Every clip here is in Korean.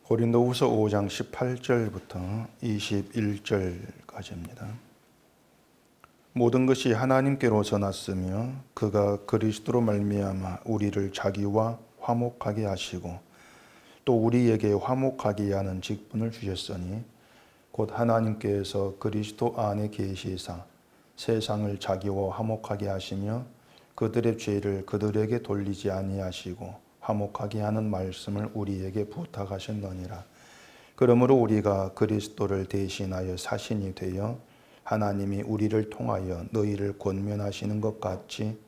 고린도후서 5장 18절부터 21절까지입니다. 모든 것이 하나님께로서 났으며 그가 그리스도로 말미암아 우리를 자기와 화목하게 하시고 또 우리에게 화목하게 하는 직분을 주셨으니 곧 하나님께서 그리스도 안에 계시사 세상을 자기와 화목하게 하시며 그들의 죄를 그들에게 돌리지 아니하시고 화목하게 하는 말씀을 우리에게 부탁하셨느니라. 그러므로 우리가 그리스도를 대신하여 사신이 되어 하나님이 우리를 통하여 너희를 권면하시는 것 같이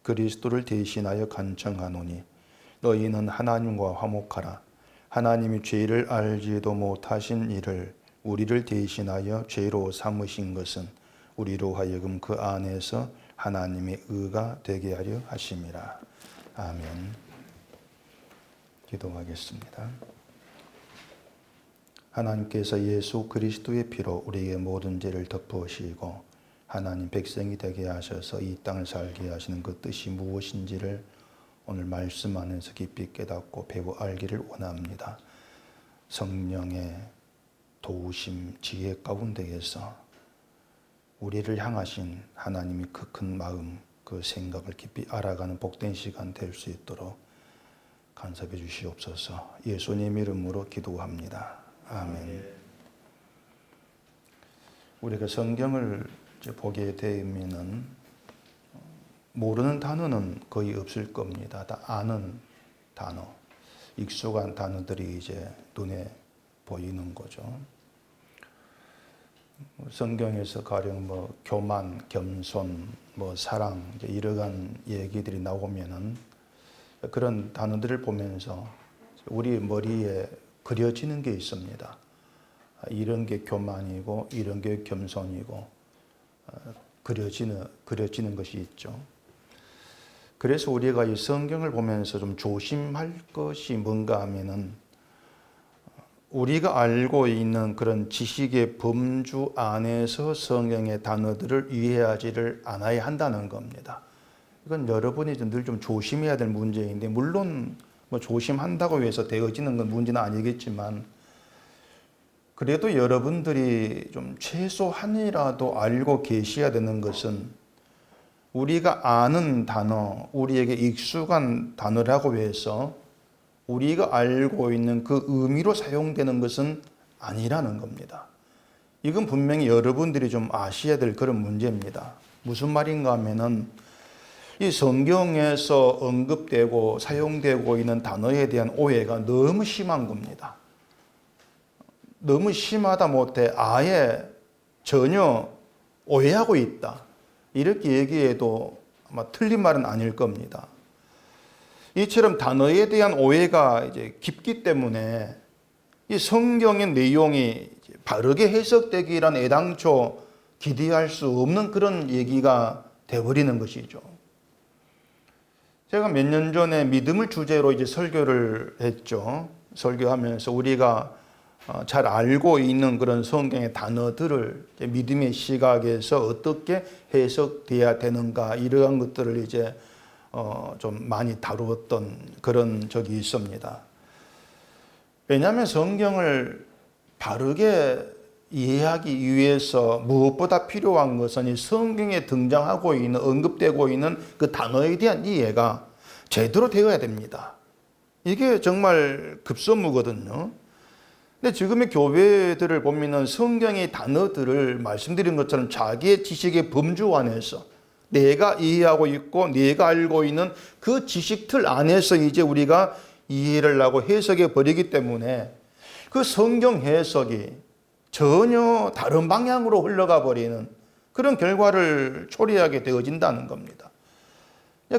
그리스도를 대신하여 간청하노니 너희는 하나님과 화목하라. 하나님이 죄를 알지도 못하신 이를 우리를 대신하여 죄로 삼으신 것은 우리로 하여금 그 안에서 하나님의 의가 되게 하려 하심이라. 아멘. 기도하겠습니다. 하나님께서 예수 그리스도의 피로 우리의 모든 죄를 덮으시고 하나님 백성이 되게 하셔서 이 땅을 살게 하시는 그 뜻이 무엇인지를 오늘 말씀 안에서 깊이 깨닫고 배워 알기를 원합니다. 성령의 도우심, 지혜 가운데에서 우리를 향하신 하나님의 그 큰 마음, 그 생각을 깊이 알아가는 복된 시간 될 수 있도록 간섭해 주시옵소서. 예수님 이름으로 기도합니다. 아멘. 우리가 성경을 보게 되면은 모르는 단어는 거의 없을 겁니다. 다 아는 단어, 익숙한 단어들이 이제 눈에 보이는 거죠. 성경에서 가령 교만, 겸손, 사랑 이제 이러한 얘기들이 나오면은 그런 단어들을 보면서 우리 머리에 그려지는 게 있습니다. 이런 게 교만이고 이런 게 겸손이고 그려지는 것이 있죠. 그래서 우리가 이 성경을 보면서 좀 조심할 것이 뭔가 하면은 우리가 알고 있는 그런 지식의 범주 안에서 성경의 단어들을 이해하지를 않아야 한다는 겁니다. 이건 여러분이 늘 좀 조심해야 될 문제인데, 물론 조심한다고 해서 되어지는 건 문제는 아니겠지만, 그래도 여러분들이 좀 최소한이라도 알고 계셔야 되는 것은 우리가 아는 단어, 우리에게 익숙한 단어라고 해서 우리가 알고 있는 그 의미로 사용되는 것은 아니라는 겁니다. 이건 분명히 여러분들이 좀 아셔야 될 그런 문제입니다. 무슨 말인가 하면은 이 성경에서 언급되고 사용되고 있는 단어에 대한 오해가 너무 심한 겁니다. 너무 심하다 못해 아예 전혀 오해하고 있다. 이렇게 얘기해도 아마 틀린 말은 아닐 겁니다. 이처럼 단어에 대한 오해가 이제 깊기 때문에 이 성경의 내용이 바르게 해석되기란 애당초 기대할 수 없는 그런 얘기가 되어버리는 것이죠. 제가 몇 년 전에 믿음을 주제로 이제 설교를 했죠. 설교하면서 우리가 잘 알고 있는 그런 성경의 단어들을 믿음의 시각에서 어떻게 해석돼야 되는가, 이러한 것들을 이제 좀 많이 다루었던 그런 적이 있습니다. 왜냐하면 성경을 바르게 이해하기 위해서 무엇보다 필요한 것은 이 성경에 등장하고 있는, 언급되고 있는 그 단어에 대한 이해가 제대로 되어야 됩니다. 이게 정말 급선무거든요. 근데 지금의 교회들을 보면은 성경의 단어들을 말씀드린 것처럼 자기의 지식의 범주 안에서 내가 이해하고 있고 내가 알고 있는 그 지식틀 안에서 이제 우리가 이해를 하고 해석해 버리기 때문에 그 성경 해석이 전혀 다른 방향으로 흘러가 버리는 그런 결과를 초래하게 되어진다는 겁니다.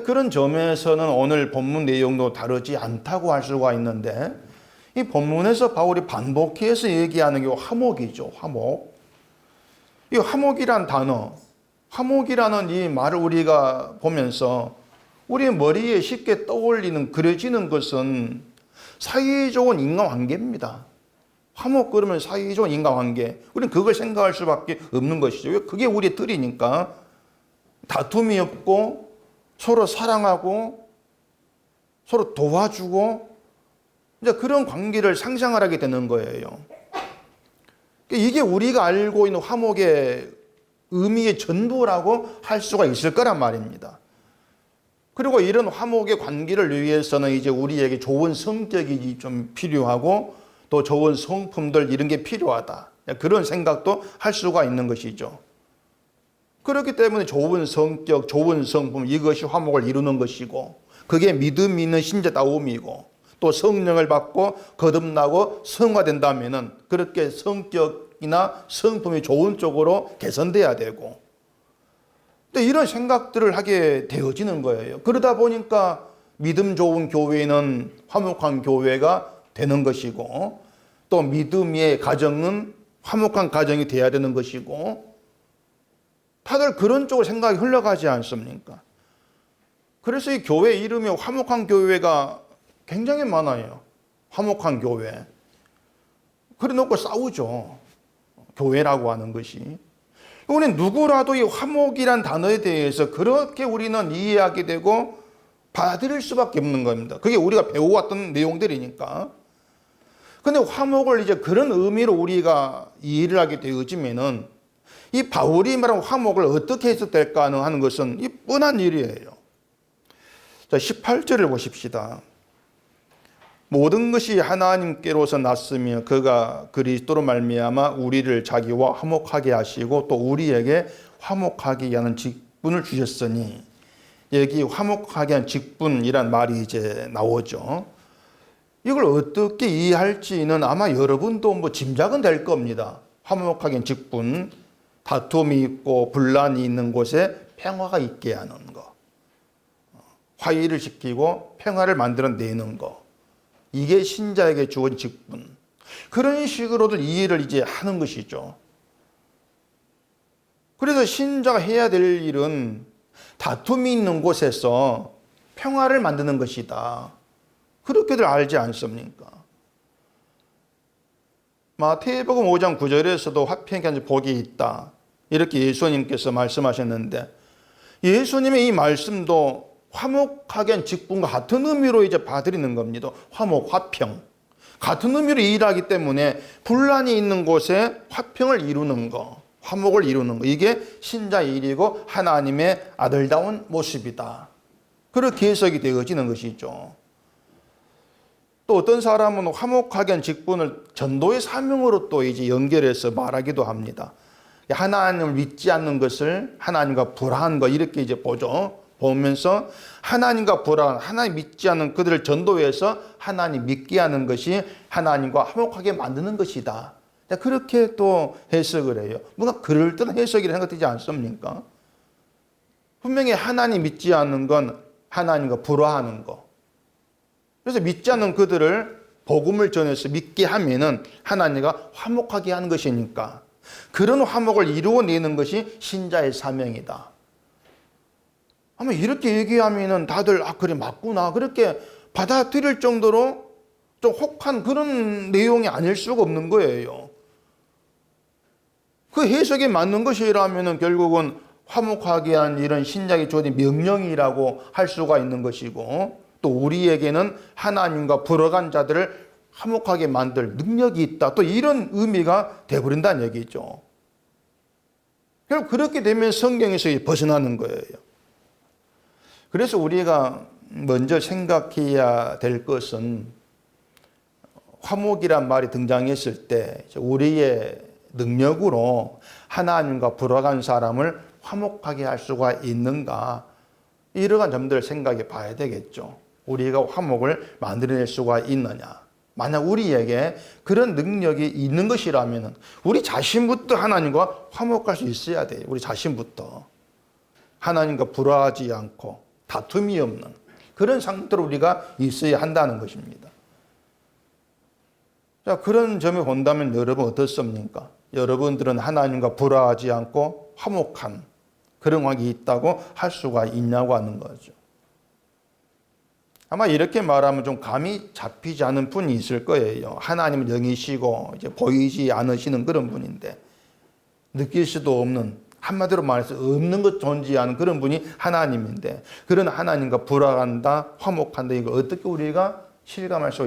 그런 점에서는 오늘 본문 내용도 다르지 않다고 할 수가 있는데, 이 본문에서 바울이 반복해서 얘기하는 게 화목이죠. 화목. 이 화목이란 단어, 화목이라는 이 말을 우리가 보면서 우리의 머리에 쉽게 떠올리는, 그려지는 것은 사이좋은 인간관계입니다. 화목 그러면 사이좋은 인간관계. 우리는 그걸 생각할 수밖에 없는 것이죠. 그게 우리의 틀이니까 다툼이 없고 서로 사랑하고 서로 도와주고 이제 그런 관계를 상상을 하게 되는 거예요. 이게 우리가 알고 있는 화목의 의미의 전부라고 할 수가 있을 거란 말입니다. 그리고 이런 화목의 관계를 위해서는 이제 우리에게 좋은 성격이 좀 필요하고 또 좋은 성품들 이런 게 필요하다. 그런 생각도 할 수가 있는 것이죠. 그렇기 때문에 좋은 성격, 좋은 성품 이것이 화목을 이루는 것이고 그게 믿음이 있는 신자다움이고 또 성령을 받고 거듭나고 성화된다면은 그렇게 성격이나 성품이 좋은 쪽으로 개선돼야 되고 또 이런 생각들을 하게 되어지는 거예요. 그러다 보니까 믿음 좋은 교회는 화목한 교회가 되는 것이고 또 믿음의 가정은 화목한 가정이 돼야 되는 것이고 다들 그런 쪽으로 생각이 흘러가지 않습니까? 그래서 이 교회 이름이 화목한 교회가 굉장히 많아요. 화목한 교회. 그래 놓고 싸우죠. 교회라고 하는 것이. 우리는 누구라도 이 화목이란 단어에 대해서 그렇게 우리는 이해하게 되고 받아들일 수밖에 없는 겁니다. 그게 우리가 배워왔던 내용들이니까. 근데 화목을 이제 그런 의미로 우리가 이해를 하게 되어지면은 이 바울이 말한 화목을 어떻게 해석될까 하는 것은 이 뻔한 일이에요. 자, 18절을 보십시다. 모든 것이 하나님께로서 났으며 그가 그리스도로 말미암아 우리를 자기와 화목하게 하시고 또 우리에게 화목하게 하는 직분을 주셨으니 여기 화목하게 한 직분이란 말이 이제 나오죠. 이걸 어떻게 이해할지는 아마 여러분도 뭐 짐작은 될 겁니다. 화목하게 한 직분, 다툼이 있고 분란이 있는 곳에 평화가 있게 하는 거, 화해를 시키고 평화를 만들어내는 거, 이게 신자에게 주어진 직분. 그런 식으로들 이해를 이제 하는 것이죠. 그래서 신자가 해야 될 일은 다툼이 있는 곳에서 평화를 만드는 것이다. 그렇게들 알지 않습니까? 마태복음 5장 9절에서도 화평케 하는 복이 있다. 이렇게 예수님께서 말씀하셨는데 예수님의 이 말씀도 화목하게 한 직분과 같은 의미로 이제 받아들이는 겁니다. 화목, 화평. 같은 의미로 일하기 때문에 분란이 있는 곳에 화평을 이루는 거, 화목을 이루는 거. 이게 신자의 일이고 하나님의 아들다운 모습이다. 그렇게 해석이 되어지는 것이죠. 또 어떤 사람은 화목하게 한 직분을 전도의 사명으로 또 이제 연결해서 말하기도 합니다. 하나님을 믿지 않는 것을 하나님과 불화한 거 이렇게 이제 보면서 하나님과 불화한, 하나님 믿지 않는 그들을 전도해서 하나님 믿게 하는 것이 하나님과 화목하게 만드는 것이다. 그렇게 또 해석을 해요. 뭔가 그럴듯한 해석이라 생각되지 않습니까? 분명히 하나님 믿지 않는 건 하나님과 불화하는 거. 그래서 믿지 않는 그들을 복음을 전해서 믿게 하면은 하나님과 화목하게 하는 것이니까 그런 화목을 이루어내는 것이 신자의 사명이다. 아마 이렇게 얘기하면은 다들 그래 맞구나 그렇게 받아들일 정도로 좀 혹한 그런 내용이 아닐 수가 없는 거예요. 그 해석에 맞는 것이라면은 결국은 화목하게 한 이런 신자의 주어진 명령이라고 할 수가 있는 것이고 또 우리에게는 하나님과 불어간 자들을 화목하게 만들 능력이 있다. 또 이런 의미가 되어버린다는 얘기죠. 결국 그렇게 되면 성경에서 벗어나는 거예요. 그래서 우리가 먼저 생각해야 될 것은 화목이란 말이 등장했을 때 우리의 능력으로 하나님과 불어간 사람을 화목하게 할 수가 있는가 이러한 점들을 생각해 봐야 되겠죠. 우리가 화목을 만들어낼 수가 있느냐. 만약 우리에게 그런 능력이 있는 것이라면 우리 자신부터 하나님과 화목할 수 있어야 돼요. 우리 자신부터. 하나님과 불화하지 않고 다툼이 없는 그런 상태로 우리가 있어야 한다는 것입니다. 자, 그런 점을 본다면 여러분 어떻습니까? 여러분들은 하나님과 불화하지 않고 화목한 그런 관계가 있다고 할 수가 있냐고 하는 거죠. 아마 이렇게 말하면 좀 감이 잡히지 않은 분이 있을 거예요. 하나님은 영이시고 이제 보이지 않으시는 그런 분인데 느낄 수도 없는 한마디로 말해서 없는 것 존재하는 그런 분이 하나님인데 그런 하나님과 불화한다, 화목한다 이걸 어떻게 우리가 실감할 수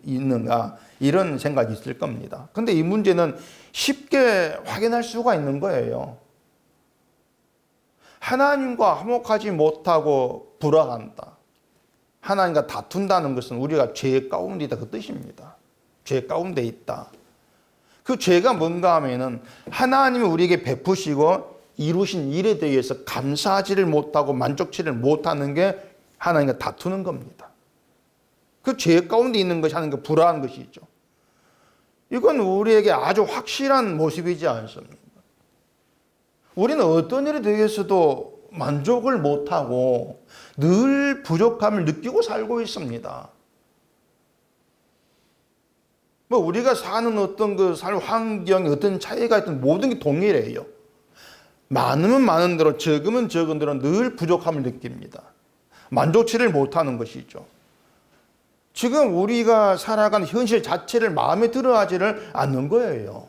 있는가 이런 생각이 있을 겁니다. 근데 이 문제는 쉽게 확인할 수가 있는 거예요. 하나님과 화목하지 못하고 불화한다. 하나님과 다툰다는 것은 우리가 죄 가운데 있다 그 뜻입니다. 죄 가운데 있다. 그 죄가 뭔가 하면은 하나님이 우리에게 베푸시고 이루신 일에 대해서 감사하지를 못하고 만족치를 못하는 게 하나님과 다투는 겁니다. 그 죄 가운데 있는 것이 하나님과 불화한 것이죠. 이건 우리에게 아주 확실한 모습이지 않습니까? 우리는 어떤 일에 대해서도 만족을 못하고 늘 부족함을 느끼고 살고 있습니다. 뭐 우리가 사는 어떤 그 삶 환경에 어떤 차이가 있든 모든 게 동일해요. 많으면 많은 대로 적으면 적은 대로 늘 부족함을 느낍니다. 만족치를 못하는 것이죠. 지금 우리가 살아가는 현실 자체를 마음에 들어하지를 않는 거예요.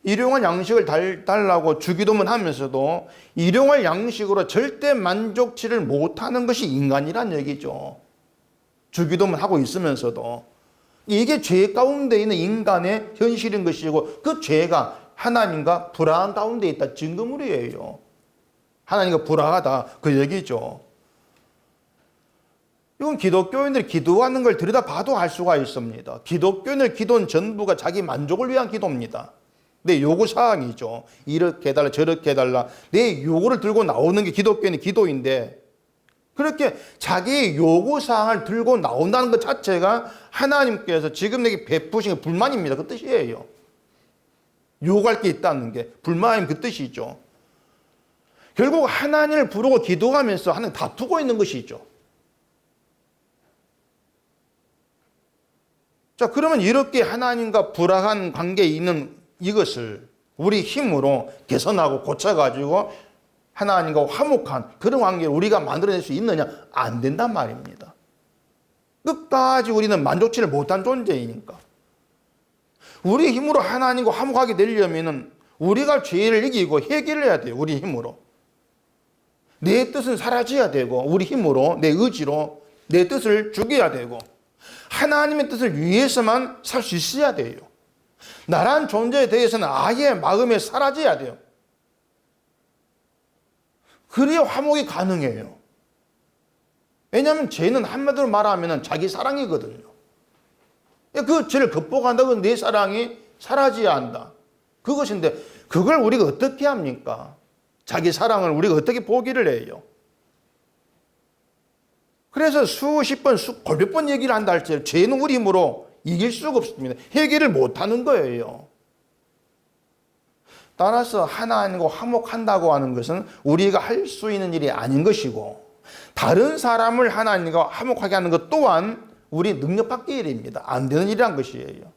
일용할 양식을 달라고 주기도문 하면서도 일용할 양식으로 절대 만족치를 못하는 것이 인간이란 얘기죠. 주기도문 하고 있으면서도 이게 죄 가운데 있는 인간의 현실인 것이고 그 죄가 하나님과 불화한 가운데 있다 증거물이에요. 하나님과 불화하다 그 얘기죠. 이건 기독교인들이 기도하는 걸 들여다봐도 알 수가 있습니다. 기독교인의 기도는 전부가 자기 만족을 위한 기도입니다. 내 요구사항이죠. 이렇게 해달라 저렇게 해달라 내 요구를 들고 나오는 게 기독교인의 기도인데 그렇게 자기의 요구사항을 들고 나온다는 것 자체가 하나님께서 지금 내게 베푸신 게 불만입니다. 그 뜻이에요. 요구할 게 있다는 게 불만임 그 뜻이죠. 결국 하나님을 부르고 기도하면서 하나님 다투고 있는 것이죠. 자, 그러면 이렇게 하나님과 불화한 관계에 있는 이것을 우리 힘으로 개선하고 고쳐가지고 하나님과 화목한 그런 관계를 우리가 만들어낼 수 있느냐? 안 된단 말입니다. 끝까지 우리는 만족치를 못한 존재이니까. 우리 힘으로 하나님과 화목하게 되려면 우리가 죄를 이기고 해결을 해야 돼요. 우리 힘으로. 내 뜻은 사라져야 되고 우리 힘으로 내 의지로 내 뜻을 죽여야 되고 하나님의 뜻을 위해서만 살 수 있어야 돼요. 나란 존재에 대해서는 아예 마음에 사라져야 돼요. 그래야 화목이 가능해요. 왜냐하면 죄는 한마디로 말하면 자기 사랑이거든요. 그 죄를 극복한다고 내 사랑이 사라져야 한다. 그것인데 그걸 우리가 어떻게 합니까? 자기 사랑을 우리가 어떻게 포기를 해요? 그래서 수십 번, 몇백 번 얘기를 한다 할지라도 죄는 우리 힘으로 이길 수가 없습니다. 해결을 못하는 거예요. 따라서 하나님과 화목한다고 하는 것은 우리가 할 수 있는 일이 아닌 것이고 다른 사람을 하나님과 화목하게 하는 것 또한 우리 능력 밖의 일입니다. 안 되는 일이란 것이에요.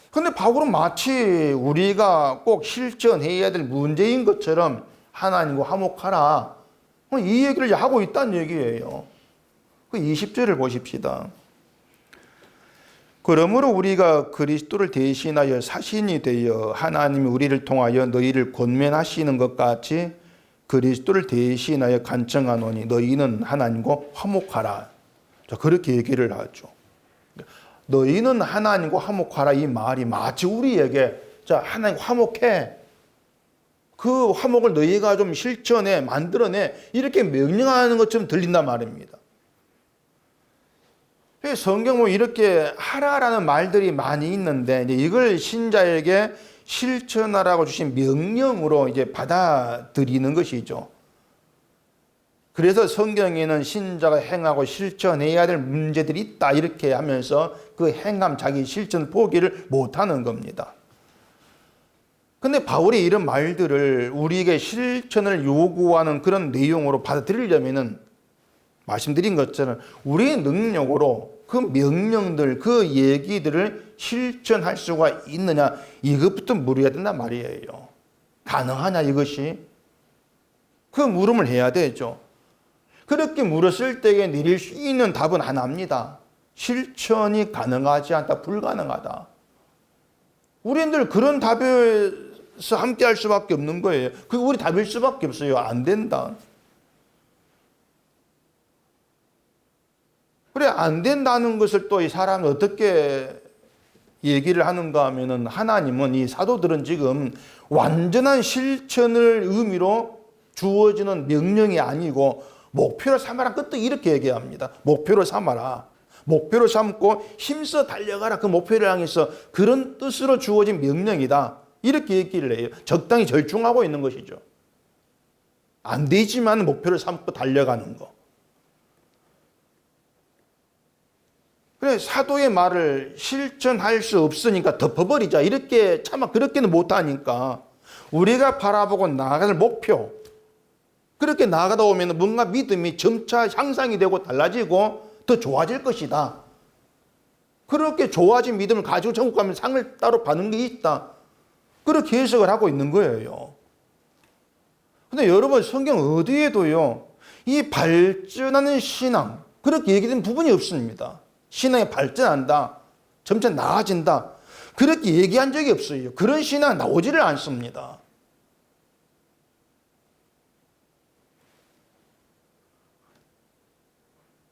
그런데 바울은 마치 우리가 꼭 실천해야 될 문제인 것처럼 하나님과 화목하라 이 얘기를 하고 있다는 얘기예요. 그 20절을 보십시다. 그러므로 우리가 그리스도를 대신하여 사신이 되어 하나님이 우리를 통하여 너희를 권면하시는 것 같이 그리스도를 대신하여 간청하노니 너희는 하나님과 화목하라. 자, 그렇게 얘기를 하죠. 너희는 하나님과 화목하라 이 말이 마치 우리에게 자, 하나님과 화목해. 그 화목을 너희가 좀 실천해 만들어내 이렇게 명령하는 것처럼 들린단 말입니다. 성경 이렇게 하라라는 말들이 많이 있는데 이걸 신자에게 실천하라고 주신 명령으로 이제 받아들이는 것이죠. 그래서 성경에는 신자가 행하고 실천해야 될 문제들이 있다 이렇게 하면서 그 행함 자기 실천 포기를 못하는 겁니다. 근데 바울이 이런 말들을 우리에게 실천을 요구하는 그런 내용으로 받아들이려면은 말씀드린 것처럼 우리의 능력으로 그 명령들, 그 얘기들을 실천할 수가 있느냐 이것부터 물어야 된단 말이에요. 가능하냐 이것이? 그 물음을 해야 되죠. 그렇게 물었을 때에 내릴 수 있는 답은 하나입니다. 실천이 가능하지 않다, 불가능하다. 우리들 그런 답에서 함께 할 수밖에 없는 거예요. 그게 우리 답일 수밖에 없어요. 안 된다. 그래, 안 된다는 것을 또 이 사람이 어떻게 얘기를 하는가 하면은, 하나님은, 이 사도들은 지금 완전한 실천을 의미로 주어지는 명령이 아니고 목표를 삼아라. 그때 이렇게 얘기합니다. 목표를 삼아라. 목표를 삼고 힘써 달려가라. 그 목표를 향해서, 그런 뜻으로 주어진 명령이다. 이렇게 얘기를 해요. 적당히 절충하고 있는 것이죠. 안 되지만 목표를 삼고 달려가는 거. 그래, 사도의 말을 실천할 수 없으니까 덮어버리자. 이렇게 차마 그렇게는 못하니까 우리가 바라보고 나아갈 목표, 그렇게 나아가다 보면 뭔가 믿음이 점차 향상이 되고 달라지고 더 좋아질 것이다. 그렇게 좋아진 믿음을 가지고 천국 가면 상을 따로 받는 게 있다. 그렇게 해석을 하고 있는 거예요. 근데 여러분, 성경 어디에도요, 이 발전하는 신앙, 그렇게 얘기된 부분이 없습니다. 신앙이 발전한다, 점차 나아진다, 그렇게 얘기한 적이 없어요. 그런 신앙 나오지를 않습니다.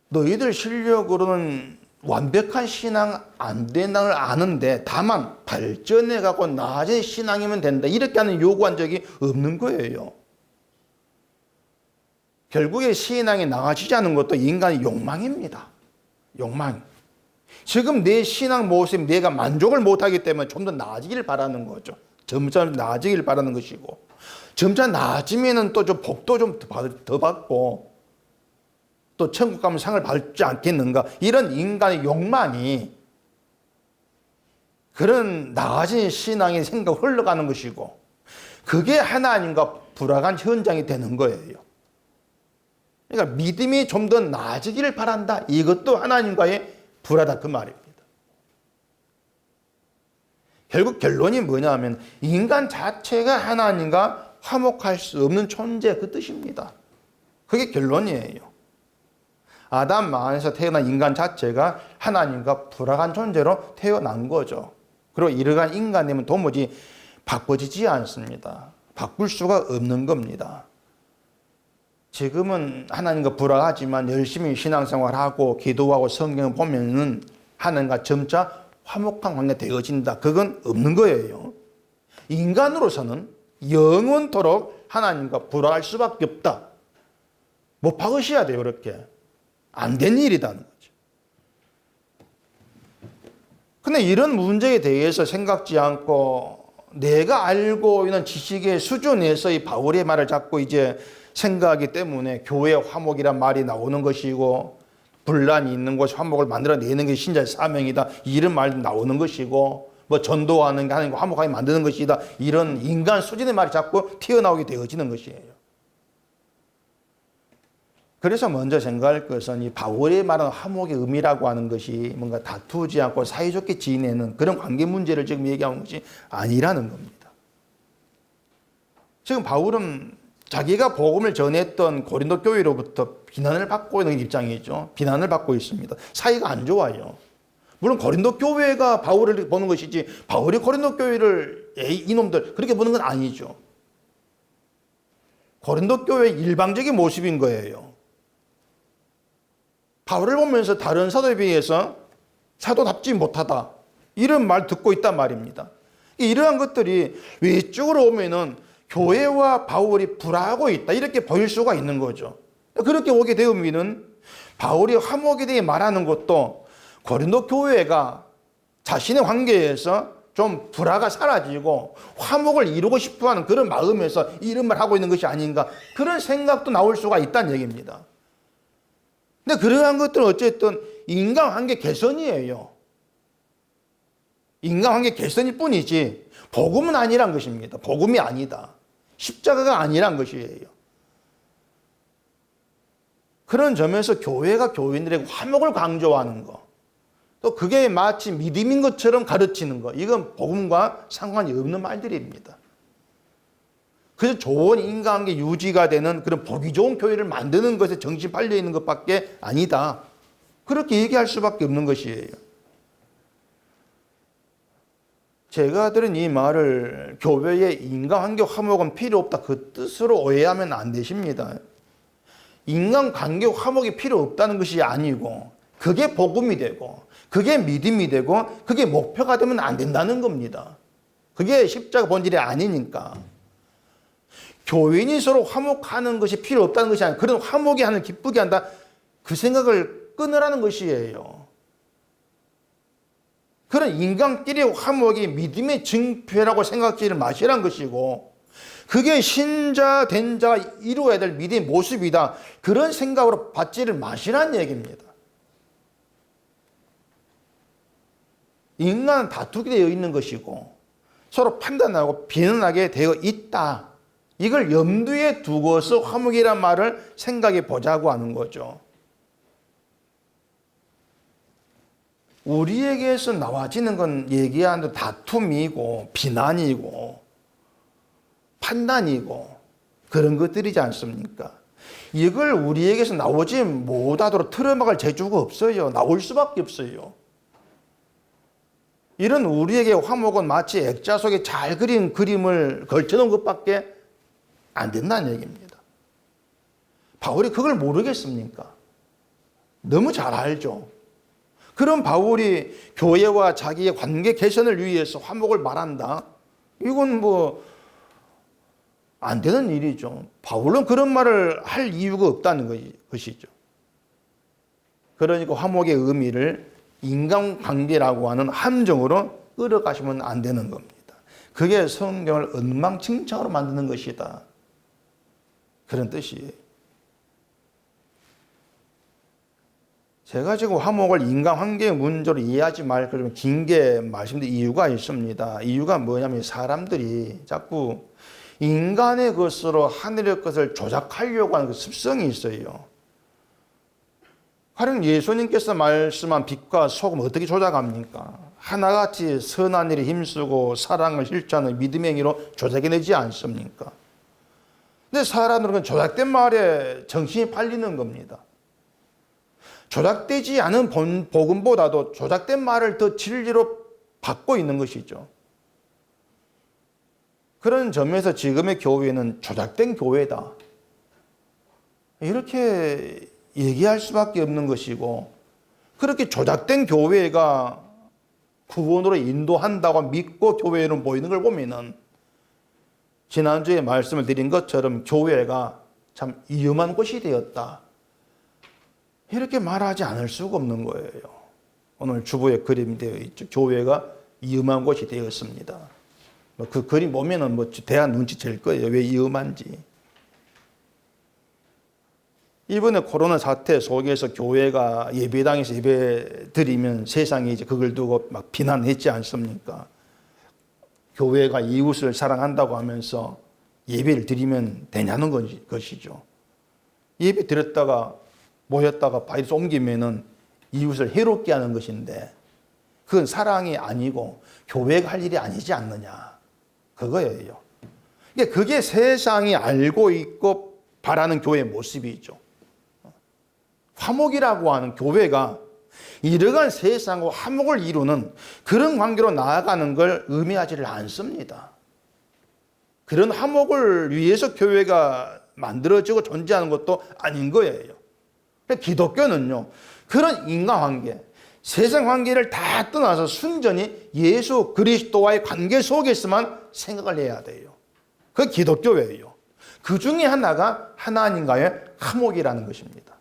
너희들 실력으로는 완벽한 신앙 안 된다는 걸 아는데, 다만 발전해가고 나아진 신앙이면 된다, 이렇게 하는 요구한 적이 없는 거예요. 결국에 신앙이 나아지지 않은 것도 인간의 욕망입니다. 욕망. 지금 내 신앙 모습, 내가 만족을 못하기 때문에 좀 더 나아지길 바라는 거죠. 점차 나아지길 바라는 것이고, 점차 나아지면 또 좀 복도 좀 더 받고, 또 천국 가면 상을 받지 않겠는가, 이런 인간의 욕망이 그런 나아진 신앙의 생각으로 흘러가는 것이고, 그게 하나님과 불화한 현장이 되는 거예요. 그러니까 믿음이 좀 더 나아지기를 바란다, 이것도 하나님과의 불화다, 그 말입니다. 결국 결론이 뭐냐 하면, 인간 자체가 하나님과 화목할 수 없는 존재, 그 뜻입니다. 그게 결론이에요. 아담 안에서 태어난 인간 자체가 하나님과 불화한 존재로 태어난 거죠. 그리고 이러한 인간됨은 도무지 바꿔지지 않습니다. 바꿀 수가 없는 겁니다. 지금은 하나님과 불화하지만 열심히 신앙생활하고 기도하고 성경을 보면은 하나님과 점차 화목한 관계가 되어진다, 그건 없는 거예요. 인간으로서는 영원토록 하나님과 불화할 수밖에 없다. 못 박으셔야 돼요. 그렇게 안 된 일이라는 거죠. 근데 이런 문제에 대해서 생각지 않고 내가 알고 있는 지식의 수준에서 이 바울의 말을 자꾸 이제 생각하기 때문에 교회 화목이란 말이 나오는 것이고, 분란이 있는 곳 화목을 만들어내는 게 신자의 사명이다, 이런 말도 나오는 것이고, 뭐 전도하는 게 하나님과 화목하게 만드는 것이다, 이런 인간 수준의 말이 자꾸 튀어나오게 되어지는 것이에요. 그래서 먼저 생각할 것은, 이 바울의 말은 화목의 의미라고 하는 것이 뭔가 다투지 않고 사이좋게 지내는 그런 관계 문제를 지금 얘기하는 것이 아니라는 겁니다. 지금 바울은 자기가 복음을 전했던 고린도 교회로부터 비난을 받고 있는 입장이죠. 비난을 받고 있습니다. 사이가 안 좋아요. 물론 고린도 교회가 바울을 보는 것이지, 바울이 고린도 교회를 이놈들 그렇게 보는 건 아니죠. 고린도 교회의 일방적인 모습인 거예요. 바울을 보면서 다른 사도에 비해서 사도답지 못하다, 이런 말 듣고 있단 말입니다. 이러한 것들이 외적으로 오면은 교회와 바울이 불화하고 있다, 이렇게 보일 수가 있는 거죠. 그렇게 오게 되면 바울이 화목에 대해 말하는 것도 고린도 교회가 자신의 관계에서 좀 불화가 사라지고 화목을 이루고 싶어하는 그런 마음에서 이런 말 하고 있는 것이 아닌가, 그런 생각도 나올 수가 있다는 얘기입니다. 근데 그러한 것들은 어쨌든 인간관계 개선이에요. 인간관계 개선일 뿐이지 복음은 아니란 것입니다. 복음이 아니다. 십자가가 아니란 것이에요. 그런 점에서 교회가 교인들에게 화목을 강조하는 거, 또 그게 마치 믿음인 것처럼 가르치는 거, 이건 복음과 상관이 없는 말들입니다. 그래서 좋은 인간관계 유지가 되는 그런 보기 좋은 교회를 만드는 것에 정신 팔려 있는 것밖에 아니다, 그렇게 얘기할 수밖에 없는 것이에요. 제가 들은 이 말을 교회의 인간관계 화목은 필요 없다, 그 뜻으로 오해하면 안 되십니다. 인간관계 화목이 필요 없다는 것이 아니고, 그게 복음이 되고 그게 믿음이 되고 그게 목표가 되면 안 된다는 겁니다. 그게 십자가 본질이 아니니까. 교인이 서로 화목하는 것이 필요 없다는 것이 아니라 그런 화목이 하늘 기쁘게 한다. 그 생각을 끊으라는 것이에요. 그런 인간끼리의 화목이 믿음의 증표라고 생각지를 마시라는 것이고 그게 신자 된 자가 이루어야 될 믿음의 모습이다. 그런 생각으로 받지를 마시라는 얘기입니다. 인간은 다투게 되어 있는 것이고 서로 판단하고 비난하게 되어 있다. 이걸 염두에 두고서 화목이란 말을 생각해 보자고 하는 거죠. 우리에게서 나와지는 건 얘기하는 다툼이고 비난이고 판단이고 그런 것들이지 않습니까? 이걸 우리에게서 나오지 못하도록 틀어막을 재주가 없어요. 나올 수밖에 없어요. 이런 우리에게 화목은 마치 액자 속에 잘 그린 그림을 걸쳐놓은 것밖에 안 된다는 얘기입니다. 바울이 그걸 모르겠습니까? 너무 잘 알죠. 그런 바울이 교회와 자기의 관계 개선을 위해서 화목을 말한다? 이건 안 되는 일이죠. 바울은 그런 말을 할 이유가 없다는 것이죠. 그러니까 화목의 의미를 인간관계라고 하는 함정으로 끌어가시면 안 되는 겁니다. 그게 성경을 엉망진창으로 만드는 것이다. 그런 뜻이에요. 제가 지금 화목을 인간관계의 문제로 이해하지 말 그러면 긴 게 말씀드린 이유가 있습니다. 이유가 뭐냐면 사람들이 자꾸 인간의 것으로 하늘의 것을 조작하려고 하는 그 습성이 있어요. 가령 예수님께서 말씀한 빛과 소금 어떻게 조작합니까? 하나같이 선한 일에 힘쓰고 사랑을 실천하는 믿음의 행위로 조작해내지 않습니까? 근데 사람들은 조작된 말에 정신이 팔리는 겁니다. 조작되지 않은 복음보다도 조작된 말을 더 진리로 받고 있는 것이죠. 그런 점에서 지금의 교회는 조작된 교회다. 이렇게 얘기할 수밖에 없는 것이고 그렇게 조작된 교회가 구원으로 인도한다고 믿고 교회로 모이는 걸 보면은 지난주에 말씀을 드린 것처럼 교회가 참 위험한 곳이 되었다. 이렇게 말하지 않을 수가 없는 거예요. 오늘 주보에 그림이 되어 있죠. 교회가 위험한 곳이 되었습니다. 그 그림 보면은 대한 눈치챌 거예요. 왜 위험한지. 이번에 코로나 사태 속에서 교회가 예배당에서 예배 드리면 세상이 이제 그걸 두고 막 비난했지 않습니까? 교회가 이웃을 사랑한다고 하면서 예배를 드리면 되냐는 것이죠. 예배 드렸다가 모였다가 바이러스 옮기면은 이웃을 해롭게 하는 것인데 그건 사랑이 아니고 교회가 할 일이 아니지 않느냐. 그거예요. 그게 세상이 알고 있고 바라는 교회의 모습이죠. 화목이라고 하는 교회가 이러한 세상과 화목을 이루는 그런 관계로 나아가는 걸 의미하지를 않습니다. 그런 화목을 위해서 교회가 만들어지고 존재하는 것도 아닌 거예요. 기독교는요, 그런 인간관계, 세상 관계를 다 떠나서 순전히 예수 그리스도와의 관계 속에서만 생각을 해야 돼요. 그게 기독교예요. 그 중에 하나가 하나님과의 화목이라는 것입니다.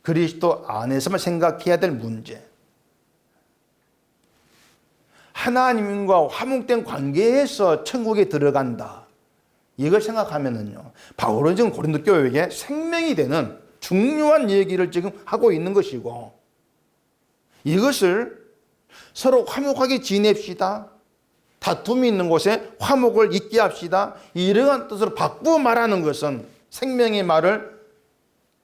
그리스도 안에서만 생각해야 될 문제. 하나님과 화목된 관계에서 천국에 들어간다. 이걸 생각하면은요, 바울은 지금 고린도 교회에게 생명이 되는 중요한 얘기를 지금 하고 있는 것이고, 이것을 서로 화목하게 지냅시다. 다툼이 있는 곳에 화목을 있게 합시다. 이러한 뜻으로 바꾸어 말하는 것은 생명의 말을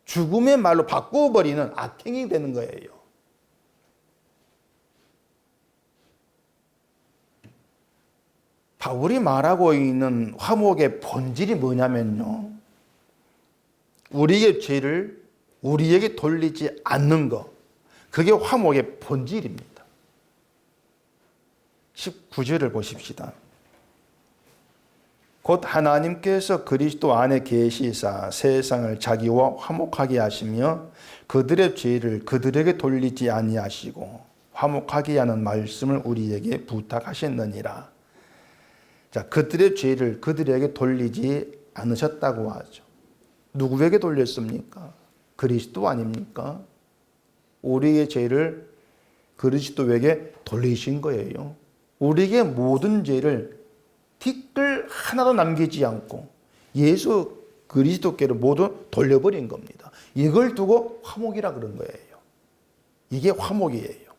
죽음의 말로 바꾸어버리는 악행이 되는 거예요. 바울이 말하고 있는 화목의 본질이 뭐냐면요, 우리의 죄를 우리에게 돌리지 않는 것, 그게 화목의 본질입니다. 19절을 보십시다. 곧 하나님께서 그리스도 안에 계시사 세상을 자기와 화목하게 하시며 그들의 죄를 그들에게 돌리지 아니하시고 화목하게 하는 말씀을 우리에게 부탁하셨느니라. 자, 그들의 죄를 그들에게 돌리지 않으셨다고 하죠. 누구에게 돌렸습니까? 그리스도 아닙니까? 우리의 죄를 그리스도에게 돌리신 거예요. 우리의 모든 죄를 티끌 하나도 남기지 않고 예수 그리스도께로 모두 돌려버린 겁니다. 이걸 두고 화목이라 그런 거예요. 이게 화목이에요.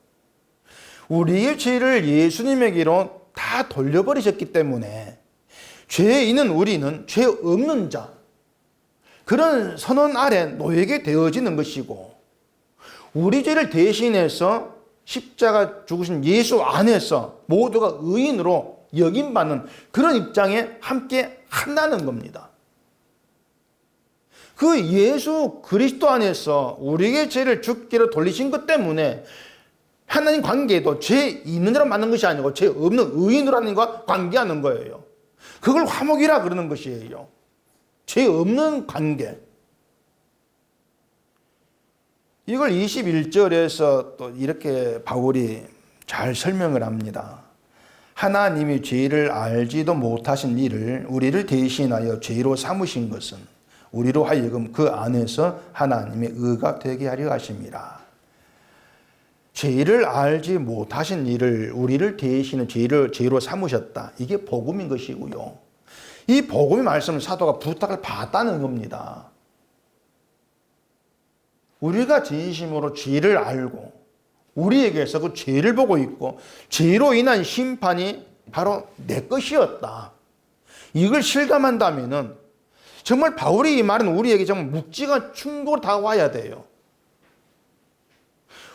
우리의 죄를 예수님에게로 다 돌려버리셨기 때문에 죄에 있는 우리는 죄 없는 자, 그런 선언 아래 놓이게 되어지는 것이고, 우리 죄를 대신해서 십자가 죽으신 예수 안에서 모두가 의인으로 여김받는 그런 입장에 함께 한다는 겁니다. 그 예수 그리스도 안에서 우리의 죄를 죽기로 돌리신 것 때문에 하나님 관계에도 죄 있는 자로 만든 것이 아니고 죄 없는 의인으로 하는 것과 관계하는 거예요. 그걸 화목이라 그러는 것이에요. 죄 없는 관계. 이걸 21절에서 또 이렇게 바울이 잘 설명을 합니다. 하나님이 죄를 알지도 못하신 이를 우리를 대신하여 죄로 삼으신 것은 우리로 하여금 그 안에서 하나님의 의가 되게 하려 하심이라. 죄를 알지 못하신 이를 우리를 대신해 죄로 삼으셨다. 이게 복음인 것이고요. 이 복음의 말씀을 사도가 부탁을 받았다는 겁니다. 우리가 진심으로 죄를 알고 우리에게서 그 죄를 보고 있고 죄로 인한 심판이 바로 내 것이었다. 이걸 실감한다면은 정말 바울이 이 말은 우리에게 정말 묵직한 충고로 다가와야 돼요.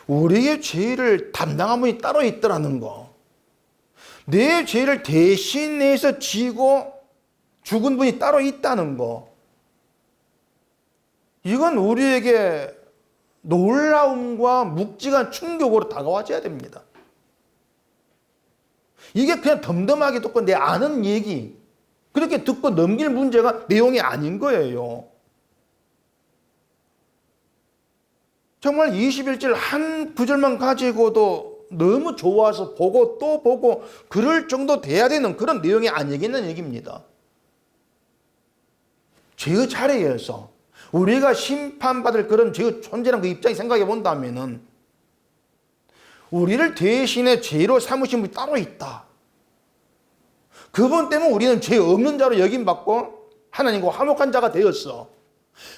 우리의 죄를 담당한 분이 따로 있더라는 거. 내 죄를 대신해서 지고 죽은 분이 따로 있다는 거. 이건 우리에게 놀라움과 묵직한 충격으로 다가와줘야 됩니다. 이게 그냥 덤덤하게 듣고 내 아는 얘기, 그렇게 듣고 넘길 문제가 내용이 아닌 거예요. 정말 21절 한 구절만 가지고도 너무 좋아서 보고 또 보고 그럴 정도 돼야 되는 그런 내용이 아니겠는 얘기입니다. 죄의 자리에서 우리가 심판받을 그런 죄의 존재라는 그 입장에 생각해 본다면은 우리를 대신에 죄로 삼으신 분이 따로 있다. 그분 때문에 우리는 죄 없는 자로 여김받고 하나님과 화목한 자가 되었어.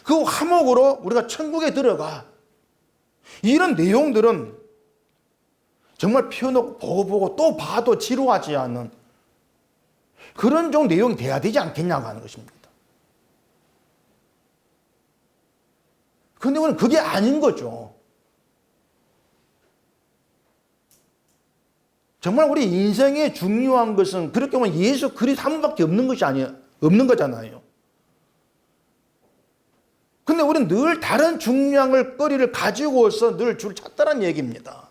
그 화목으로 우리가 천국에 들어가. 이런 내용들은 정말 펴놓고 보고 또 봐도 지루하지 않는 그런 종 내용이 돼야 되지 않겠냐고 하는 것입니다. 근데 오늘 그게 아닌 거죠. 정말 우리 인생에 중요한 것은 그렇게 보면 예수 그리스도 한 분밖에 없는 거잖아요. 근데 우리는 늘 다른 중요한 거리를 가지고서 늘 줄 찾다는 얘기입니다.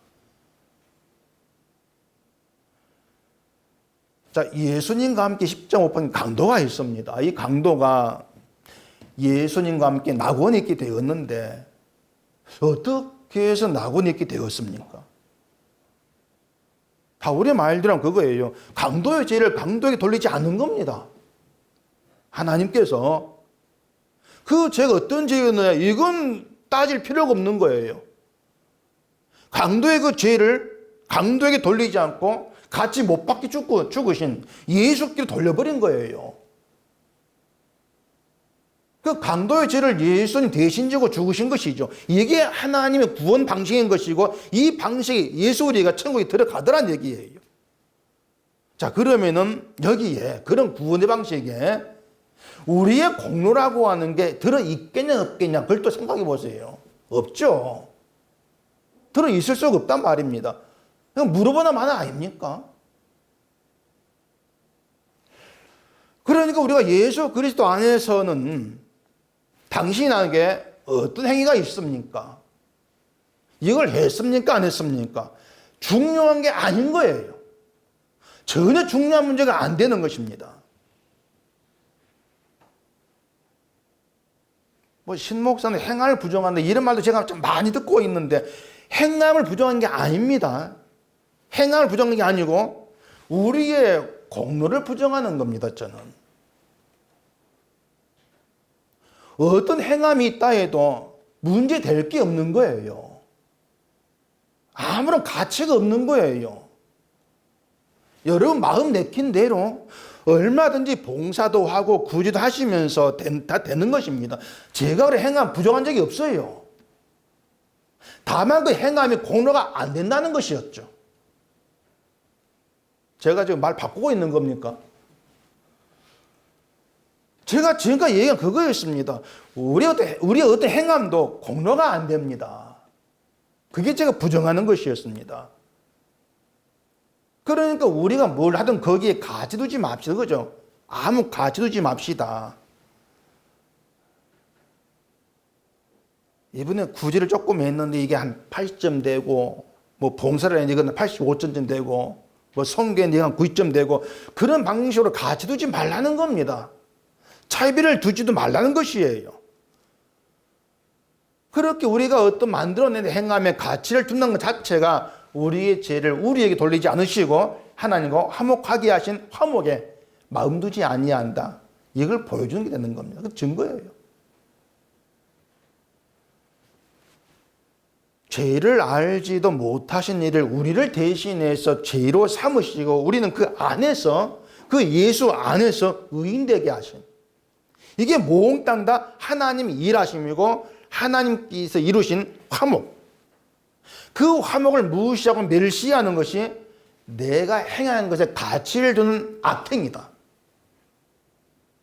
자, 예수님과 함께 십자가 못 박힌 강도가 있습니다. 이 강도가 예수님과 함께 낙원에 있게 되었는데 어떻게 해서 낙원에 있게 되었습니까? 바울의 말들은 그거예요. 강도의 죄를 강도에게 돌리지 않는 겁니다. 하나님께서 그 죄가 어떤 죄였느냐 이건 따질 필요가 없는 거예요. 강도의 그 죄를 강도에게 돌리지 않고 같이 못 박혀 죽으신 예수께로 돌려버린 거예요. 그 강도의 죄를 예수님 대신 지고 죽으신 것이죠. 이게 하나님의 구원 방식인 것이고 이 방식이 예수 우리가 천국에 들어가더란 얘기예요. 자, 그러면은 여기에 그런 구원의 방식에 우리의 공로라고 하는 게 들어있겠냐 없겠냐 그걸 또 생각해 보세요. 없죠. 들어있을 수가 없단 말입니다. 그냥 물어보나 마나 아닙니까? 그러니까 우리가 예수 그리스도 안에서는 당신에게 어떤 행위가 있습니까? 이걸 했습니까? 안 했습니까? 중요한 게 아닌 거예요. 전혀 중요한 문제가 안 되는 것입니다. 뭐 신목사는 행함을 부정한다 이런 말도 제가 좀 많이 듣고 있는데 행함을 부정한 게 아닙니다. 행함을 부정한 게 아니고 우리의 공로를 부정하는 겁니다. 저는 어떤 행함이 있다 해도 문제될 게 없는 거예요. 아무런 가치가 없는 거예요. 여러분 마음 내킨 대로 얼마든지 봉사도 하고 구제도 하시면서 다 되는 것입니다. 제가 그래 행함 부정한 적이 없어요. 다만 그 행함이 공로가 안 된다는 것이었죠. 제가 지금 말 바꾸고 있는 겁니까? 제가 지금까지 얘기한 그거였습니다. 우리의 어떤 행함도 공로가 안 됩니다. 그게 제가 부정하는 것이었습니다. 그러니까 우리가 뭘 하든 거기에 가치 두지 맙시다. 그죠? 아무 가치 두지 맙시다. 이번에 구제를 조금 했는데 이게 한 80점 되고, 뭐 봉사를 했는데 85점 되고, 뭐 성교했는데 한 9점 되고, 그런 방식으로 가치 두지 말라는 겁니다. 차이비를 두지도 말라는 것이에요. 그렇게 우리가 어떤 만들어낸 행함에 가치를 두는 것 자체가 우리의 죄를 우리에게 돌리지 않으시고 하나님과 화목하게 하신 화목에 마음 두지 아니한다. 이걸 보여주는 게 되는 겁니다. 그 증거예요. 죄를 알지도 못하신 이를 우리를 대신해서 죄로 삼으시고 우리는 그 안에서 그 예수 안에서 의인되게 하신 이게 몽땅 다 하나님이 일하심이고 하나님께서 이루신 화목. 그 화목을 무시하고 멸시하는 것이 내가 행한 것에 가치를 두는 악행이다.